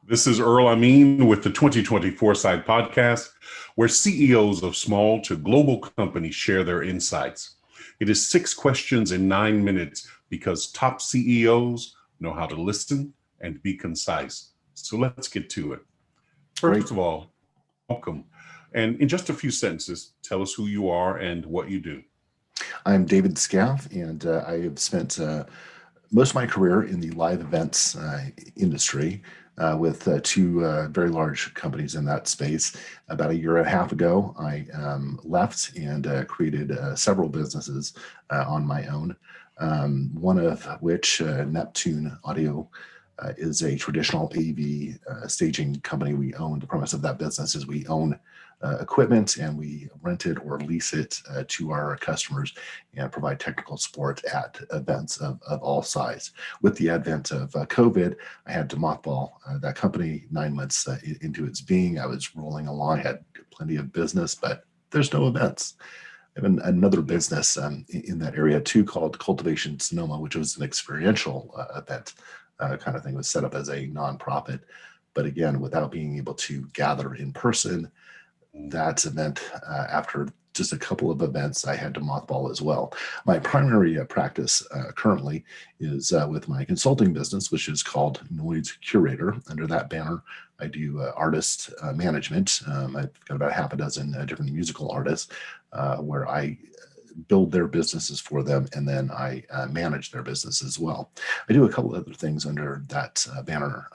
This is Earl Amin with the 2020 Foresight Podcast, where CEOs of small to global companies share their insights. It is 6 questions in 9 minutes because top CEOs know how to listen and be concise. So let's get to it. Great. First of all, welcome. And in just a few sentences, tell us who you are and what you do. I'm David Skaff, and I have spent most of my career in the live events industry with two very large companies in that space. About a year and a half ago, I left and created several businesses on my own, one of which, Neptune Audio, is a traditional AV staging company. We own the premise of that business is we own equipment and we rent it or lease it to our customers and provide technical support at events of all size. With the advent of COVID, I had to mothball that company 9 months into its being. I was rolling along, had plenty of business, but there's no events. I have another business in that area too called Cultivation Sonoma, which was an experiential event kind of thing. It was set up as a nonprofit, but again, without being able to gather in person, that event, after just a couple of events, I had to mothball as well. My primary practice currently is with my consulting business, which is called Noise Curator. Under that banner, I do artist management. I've got about half a dozen different musical artists where I build their businesses for them, and then I manage their business as well. I do a couple other things under that banner,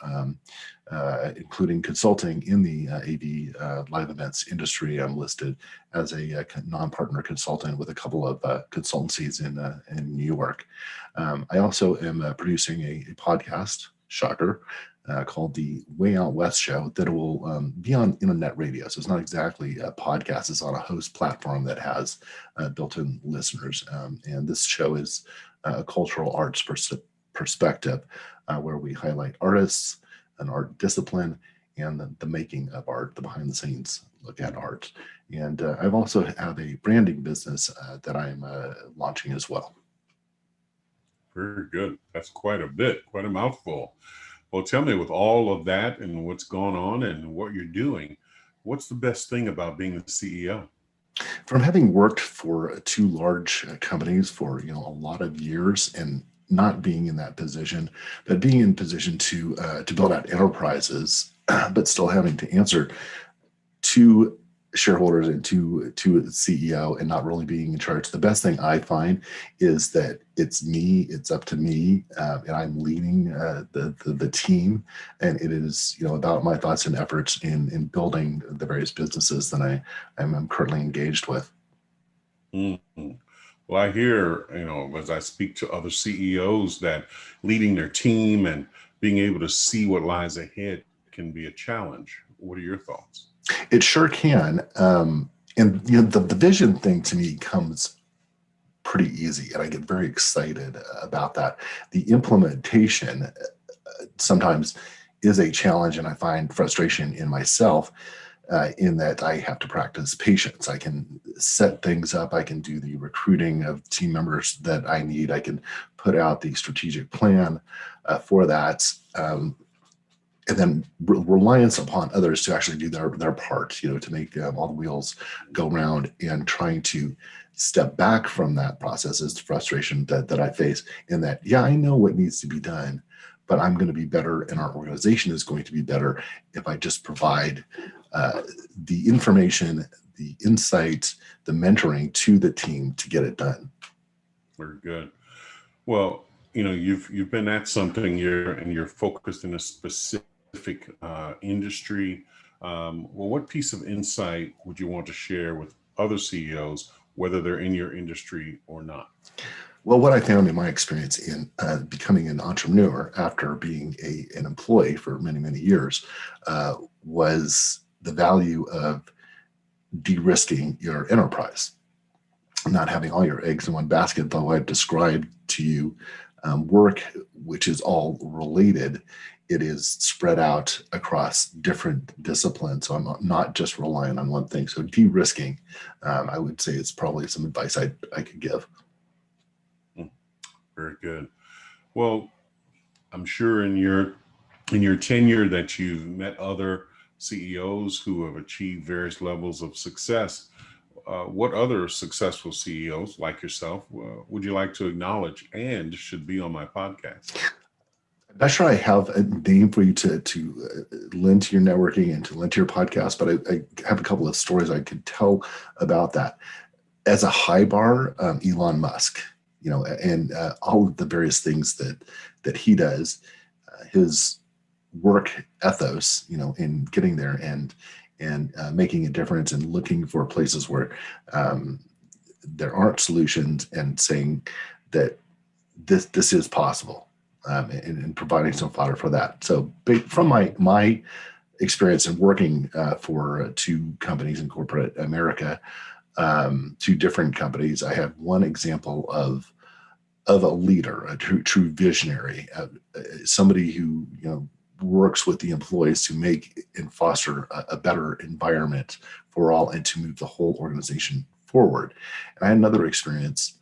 including consulting in the AV live events industry. I'm listed as a non-partner consultant with a couple of consultancies in New York. I also am producing a podcast, shocker, called the Way Out West Show that will be on internet radio. So it's not exactly a podcast. It's on a host platform that has built-in listeners. And this show is a cultural arts perspective where we highlight artists, an art discipline, and the making of art, the behind the scenes look at art. And I've also have a branding business that I'm launching as well. Very good. That's quite a bit, quite a mouthful. Well, tell me, with all of that and what's going on and what you're doing, what's the best thing about being the CEO? From having worked for two large companies for a lot of years and not being in that position, but being in position to build out enterprises, but still having to answer to shareholders and to a CEO and not really being in charge. The best thing I find is that it's me, it's up to me, and I'm leading the team, and it is about my thoughts and efforts in building the various businesses that I'm currently engaged with. Mm-hmm. Well, I hear, as I speak to other CEOs, that leading their team and being able to see what lies ahead can be a challenge. What are your thoughts? It sure can. And the vision thing to me comes pretty easy, and I get very excited about that. The implementation sometimes is a challenge, and I find frustration in myself in that I have to practice patience. I can set things up. I can do the recruiting of team members that I need. I can put out the strategic plan for that. And then reliance upon others to actually do their part, to make all the wheels go round, and trying to step back from that process is the frustration that I face in that, I know what needs to be done, but I'm going to be better and our organization is going to be better if I just provide the information, the insight, the mentoring to the team to get it done. Very good. Well, you've been at something here and you're focused in a specific industry. Well, what piece of insight would you want to share with other CEOs, whether they're in your industry or not? Well, what I found in my experience in becoming an entrepreneur after being an employee for many, many years was the value of de-risking your enterprise, not having all your eggs in one basket. Though I've described to you work which is all related, it is spread out across different disciplines. So I'm not just relying on one thing. So de-risking, I would say, is probably some advice I could give. Very good. Well, I'm sure in your in your tenure that you've met other CEOs who have achieved various levels of success. What other successful CEOs like yourself would you like to acknowledge and should be on my podcast? I'm not sure I have a name for you to lend to your networking and to lend to your podcast, but I have a couple of stories I could tell about that. As a high bar, Elon Musk, and all of the various things that he does, his work ethos, in getting there and making a difference and looking for places where there aren't solutions and saying that this is possible, and providing some fodder for that. So from my experience in working for two companies in corporate America, two different companies, I have one example of a leader, a true visionary, somebody who works with the employees to make and foster a better environment for all and to move the whole organization forward. And I had another experience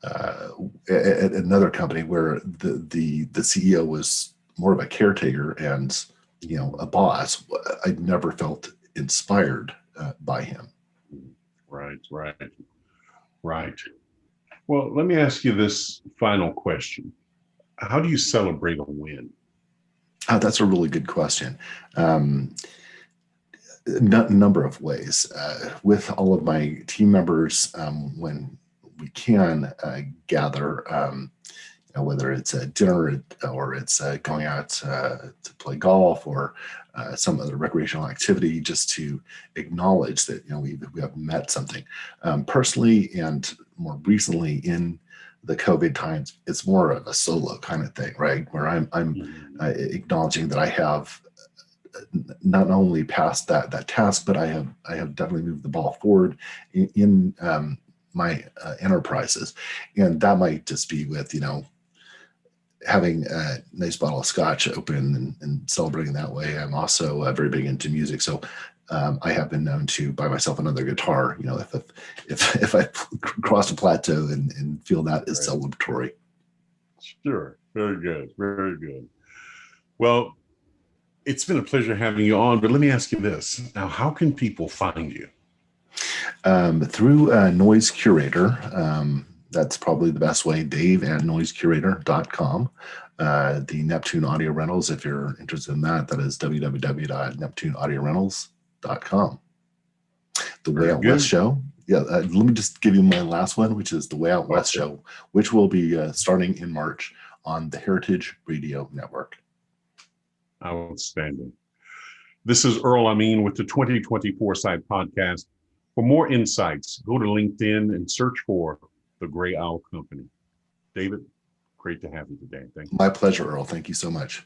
at another company where the CEO was more of a caretaker and a boss. I'd never felt inspired by him. Right. Well, let me ask you this final question. How do you celebrate a win? That's a really good question. Number of ways. With all of my team members, when we can gather, whether it's a dinner or it's going out to play golf or some other recreational activity, just to acknowledge that we have met something. Personally, and more recently in the COVID times, it's more of a solo kind of thing, right? Where I'm acknowledging that I have not only passed that task, but I have definitely moved the ball forward in my enterprises, and that might just be with having a nice bottle of scotch open and celebrating that way. I'm also very big into music, so I have been known to buy myself another guitar. If I cross a plateau and feel that is celebratory. Sure, very good. Well, it's been a pleasure having you on, but let me ask you this. Now, how can people find you? Through Noise Curator. That's probably the best way, dave@noisecurator.com. The Neptune Audio Rentals, if you're interested in that is www.neptuneaudiorentals.com. The Way Out West Show. Yeah, let me just give you my last one, which is the Way Out West Show, which will be starting in March on the Heritage Radio Network. Outstanding. This is Earl Amin with the 2024 Side Podcast. For more insights, go to LinkedIn and search for The Gray Owl Company. David, great to have you today. Thank you. My pleasure, Earl. Thank you so much.